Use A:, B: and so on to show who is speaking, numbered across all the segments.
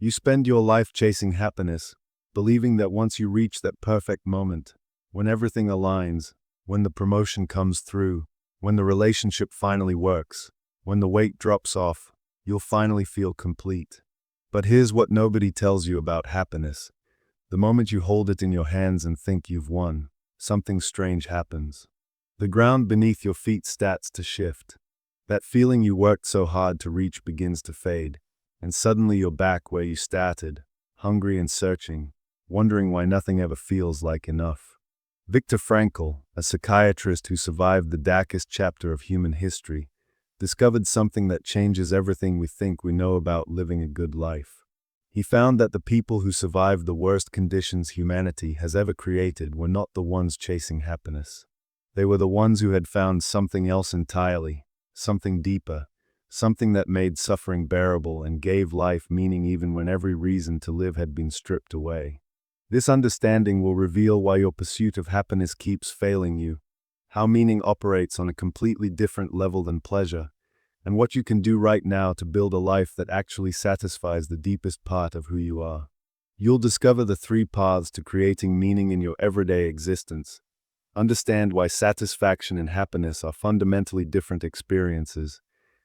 A: You spend your life chasing happiness, believing that once you reach that perfect moment, when everything aligns, when the promotion comes through, when the relationship finally works, when the weight drops off, you'll finally feel complete. But here's what nobody tells you about happiness. The moment you hold it in your hands and think you've won, something strange happens. The ground beneath your feet starts to shift. That feeling you worked so hard to reach begins to fade, and suddenly you're back where you started, hungry and searching, wondering why nothing ever feels like enough. Viktor Frankl, a psychiatrist who survived the darkest chapter of human history, discovered something that changes everything we think we know about living a good life. He found that the people who survived the worst conditions humanity has ever created were not the ones chasing happiness. They were the ones who had found something else entirely, something deeper, something that made suffering bearable and gave life meaning even when every reason to live had been stripped away. This understanding will reveal why your pursuit of happiness keeps failing you, how meaning operates on a completely different level than pleasure, and what you can do right now to build a life that actually satisfies the deepest part of who you are. You'll discover the 3 paths to creating meaning in your everyday existence, understand why satisfaction and happiness are fundamentally different experiences,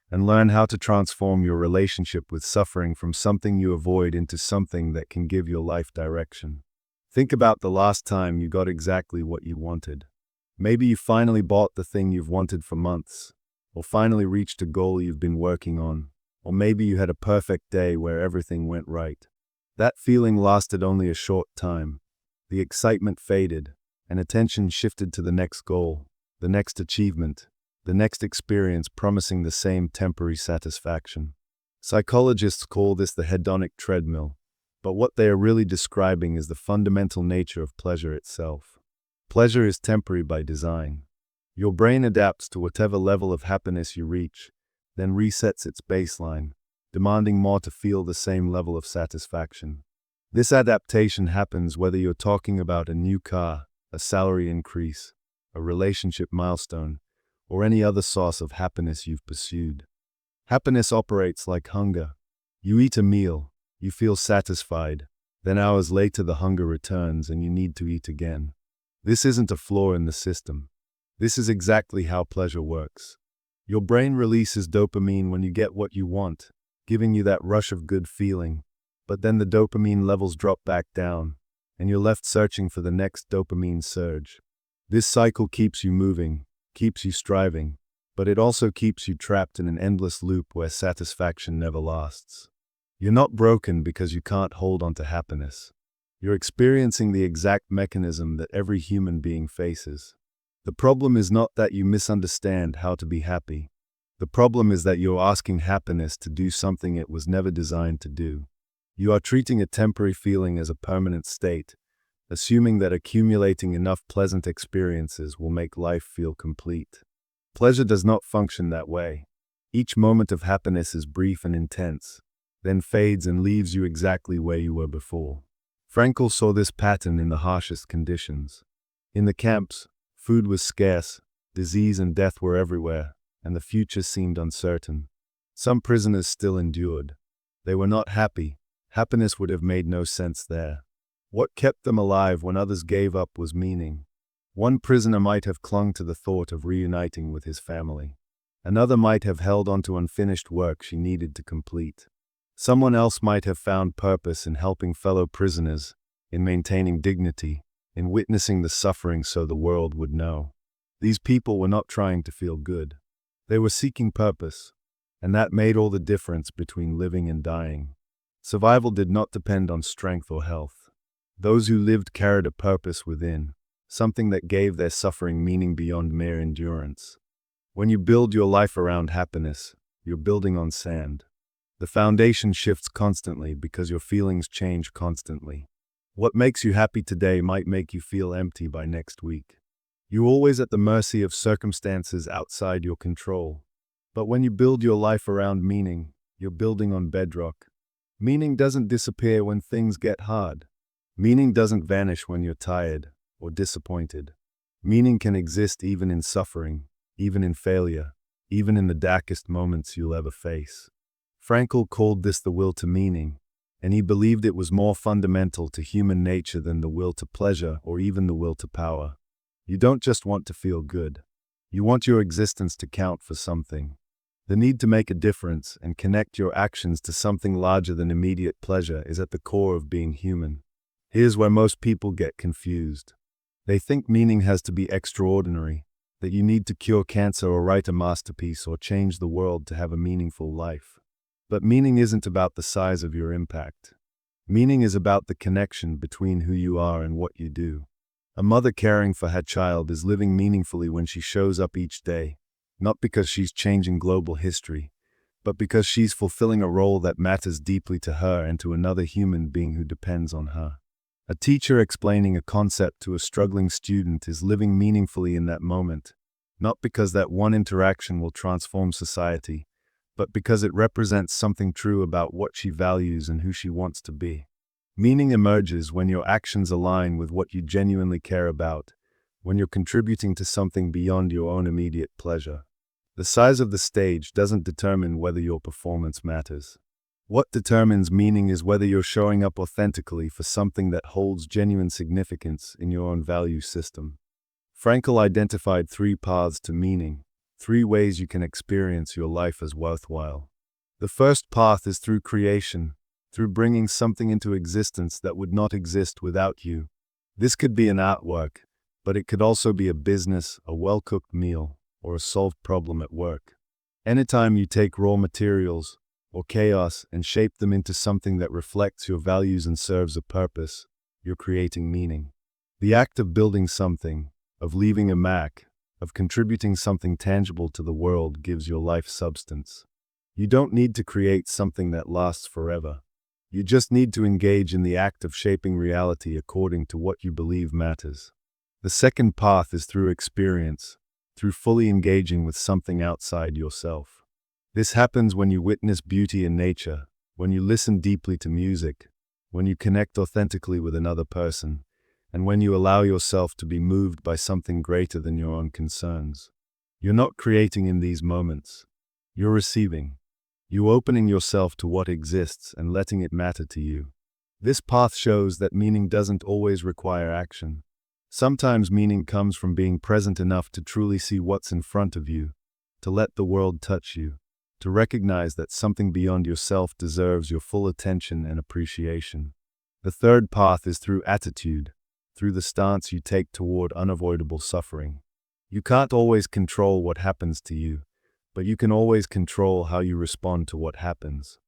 A: and learn how to transform your relationship with suffering from something you avoid into something that can give your life direction. Think about the last time you got exactly what you wanted. Maybe you finally bought the thing you've wanted for months, or finally reached a goal you've been working on, or maybe you had a perfect day where everything went right. That feeling lasted only a short time. The excitement faded, and attention shifted to the next goal, the next achievement, the next experience promising the same temporary satisfaction. Psychologists call this the hedonic treadmill, but what they are really describing is the fundamental nature of pleasure itself. Pleasure is temporary by design. Your brain adapts to whatever level of happiness you reach, then resets its baseline, demanding more to feel the same level of satisfaction. This adaptation happens whether you're talking about a new car, a salary increase, a relationship milestone, or any other source of happiness you've pursued. Happiness operates like hunger. You eat a meal, you feel satisfied, then hours later the hunger returns and you need to eat again. This isn't a flaw in the system. This is exactly how pleasure works. Your brain releases dopamine when you get what you want, giving you that rush of good feeling, but then the dopamine levels drop back down, and you're left searching for the next dopamine surge. This cycle keeps you moving, keeps you striving, but it also keeps you trapped in an endless loop where satisfaction never lasts. You're not broken because you can't hold on to happiness. You're experiencing the exact mechanism that every human being faces. The problem is not that you misunderstand how to be happy. The problem is that you're asking happiness to do something it was never designed to do. You are treating a temporary feeling as a permanent state, assuming that accumulating enough pleasant experiences will make life feel complete. Pleasure does not function that way. Each moment of happiness is brief and intense, then fades and leaves you exactly where you were before. Frankl saw this pattern in the harshest conditions. In the camps, food was scarce, disease and death were everywhere, and the future seemed uncertain. Some prisoners still endured. They were not happy. Happiness would have made no sense there. What kept them alive when others gave up was meaning. One prisoner might have clung to the thought of reuniting with his family. Another might have held on to unfinished work she needed to complete. Someone else might have found purpose in helping fellow prisoners, in maintaining dignity, in witnessing the suffering so the world would know. These people were not trying to feel good. They were seeking purpose, and that made all the difference between living and dying. Survival did not depend on strength or health. Those who lived carried a purpose within, something that gave their suffering meaning beyond mere endurance. When you build your life around happiness, you're building on sand. The foundation shifts constantly because your feelings change constantly. What makes you happy today might make you feel empty by next week. You're always at the mercy of circumstances outside your control. But when you build your life around meaning, you're building on bedrock. Meaning doesn't disappear when things get hard. Meaning doesn't vanish when you're tired or disappointed. Meaning can exist even in suffering, even in failure, even in the darkest moments you'll ever face. Frankl called this the will to meaning, and he believed it was more fundamental to human nature than the will to pleasure or even the will to power. You don't just want to feel good. You want your existence to count for something. The need to make a difference and connect your actions to something larger than immediate pleasure is at the core of being human. Here's where most people get confused. They think meaning has to be extraordinary, that you need to cure cancer or write a masterpiece or change the world to have a meaningful life. But meaning isn't about the size of your impact. Meaning is about the connection between who you are and what you do. A mother caring for her child is living meaningfully when she shows up each day, not because she's changing global history, but because she's fulfilling a role that matters deeply to her and to another human being who depends on her. A teacher explaining a concept to a struggling student is living meaningfully in that moment, not because that one interaction will transform society, but because it represents something true about what she values and who she wants to be. Meaning emerges when your actions align with what you genuinely care about, when you're contributing to something beyond your own immediate pleasure. The size of the stage doesn't determine whether your performance matters. What determines meaning is whether you're showing up authentically for something that holds genuine significance in your own value system. Frankl identified 3 paths to meaning, 3 ways you can experience your life as worthwhile. The first path is through creation, through bringing something into existence that would not exist without you. This could be an artwork, but it could also be a business, a well-cooked meal, or a solved problem at work. Anytime you take raw materials or chaos and shape them into something that reflects your values and serves a purpose, you're creating meaning. The act of building something, of leaving a mark, of contributing something tangible to the world gives your life substance. You don't need to create something that lasts forever. You just need to engage in the act of shaping reality according to what you believe matters. The second path is through experience, through fully engaging with something outside yourself. This happens when you witness beauty in nature, when you listen deeply to music, when you connect authentically with another person, and when you allow yourself to be moved by something greater than your own concerns. You're not creating in these moments. You're receiving. You're opening yourself to what exists and letting it matter to you. This path shows that meaning doesn't always require action. Sometimes meaning comes from being present enough to truly see what's in front of you, to let the world touch you, to recognize that something beyond yourself deserves your full attention and appreciation. The third path is through attitude, through the stance you take toward unavoidable suffering. You can't always control what happens to you, but you can always control how you respond to what happens.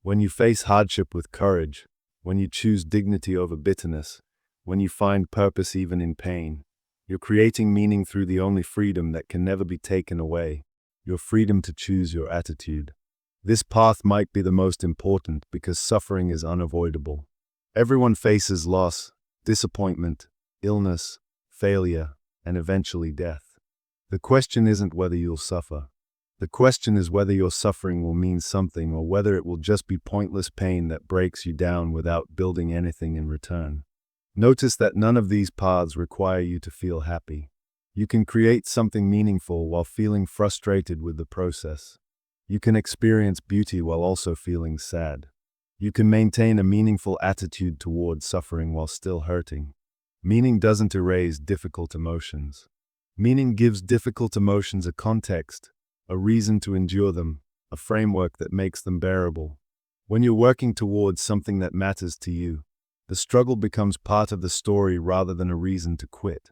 A: When you face hardship with courage, when you choose dignity over bitterness, when you find purpose even in pain, you're creating meaning through the only freedom that can never be taken away, your freedom to choose your attitude. This path might be the most important because suffering is unavoidable. Everyone faces loss, disappointment, illness, failure, and eventually death. The question isn't whether you'll suffer. The question is whether your suffering will mean something or whether it will just be pointless pain that breaks you down without building anything in return. Notice that none of these paths require you to feel happy. You can create something meaningful while feeling frustrated with the process. You can experience beauty while also feeling sad. You can maintain a meaningful attitude toward suffering while still hurting. Meaning doesn't erase difficult emotions. Meaning gives difficult emotions a context, a reason to endure them, a framework that makes them bearable. When you're working towards something that matters to you, the struggle becomes part of the story rather than a reason to quit.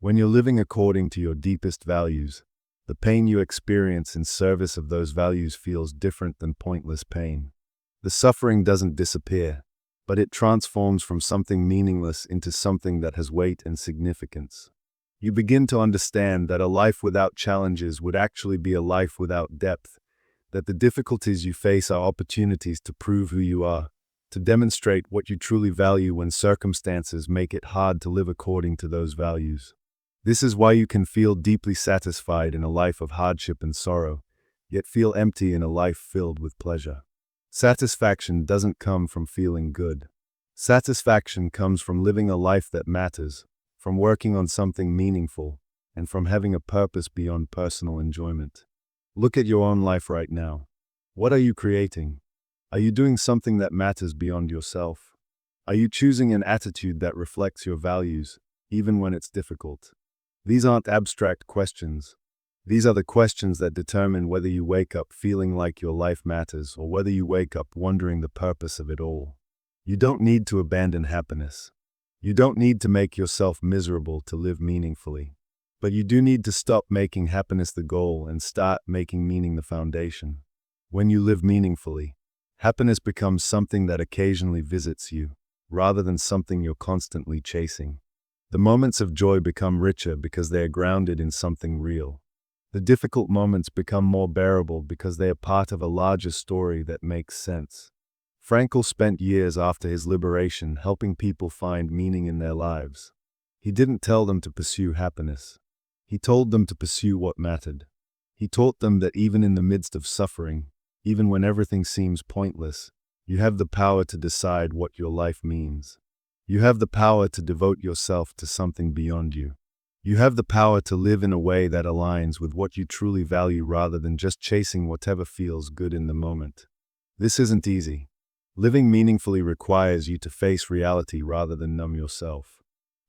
A: When you're living according to your deepest values, the pain you experience in service of those values feels different than pointless pain. The suffering doesn't disappear, but it transforms from something meaningless into something that has weight and significance. You begin to understand that a life without challenges would actually be a life without depth, that the difficulties you face are opportunities to prove who you are, to demonstrate what you truly value when circumstances make it hard to live according to those values. This is why you can feel deeply satisfied in a life of hardship and sorrow, yet feel empty in a life filled with pleasure. Satisfaction doesn't come from feeling good. Satisfaction comes from living a life that matters, from working on something meaningful, and from having a purpose beyond personal enjoyment. Look at your own life right now. What are you creating? Are you doing something that matters beyond yourself? Are you choosing an attitude that reflects your values, even when it's difficult? These aren't abstract questions. These are the questions that determine whether you wake up feeling like your life matters or whether you wake up wondering the purpose of it all. You don't need to abandon happiness. You don't need to make yourself miserable to live meaningfully. But you do need to stop making happiness the goal and start making meaning the foundation. When you live meaningfully, happiness becomes something that occasionally visits you, rather than something you're constantly chasing. The moments of joy become richer because they are grounded in something real. The difficult moments become more bearable because they are part of a larger story that makes sense. Frankl spent years after his liberation helping people find meaning in their lives. He didn't tell them to pursue happiness. He told them to pursue what mattered. He taught them that even in the midst of suffering, even when everything seems pointless, you have the power to decide what your life means. You have the power to devote yourself to something beyond you. You have the power to live in a way that aligns with what you truly value rather than just chasing whatever feels good in the moment. This isn't easy. Living meaningfully requires you to face reality rather than numb yourself.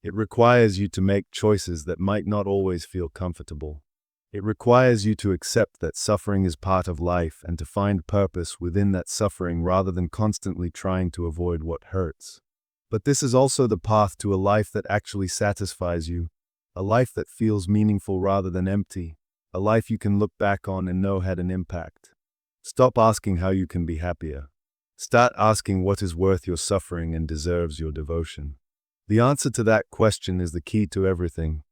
A: It requires you to make choices that might not always feel comfortable. It requires you to accept that suffering is part of life and to find purpose within that suffering rather than constantly trying to avoid what hurts. But this is also the path to a life that actually satisfies you, a life that feels meaningful rather than empty, a life you can look back on and know had an impact. Stop asking how you can be happier. Start asking what is worth your suffering and deserves your devotion. The answer to that question is the key to everything.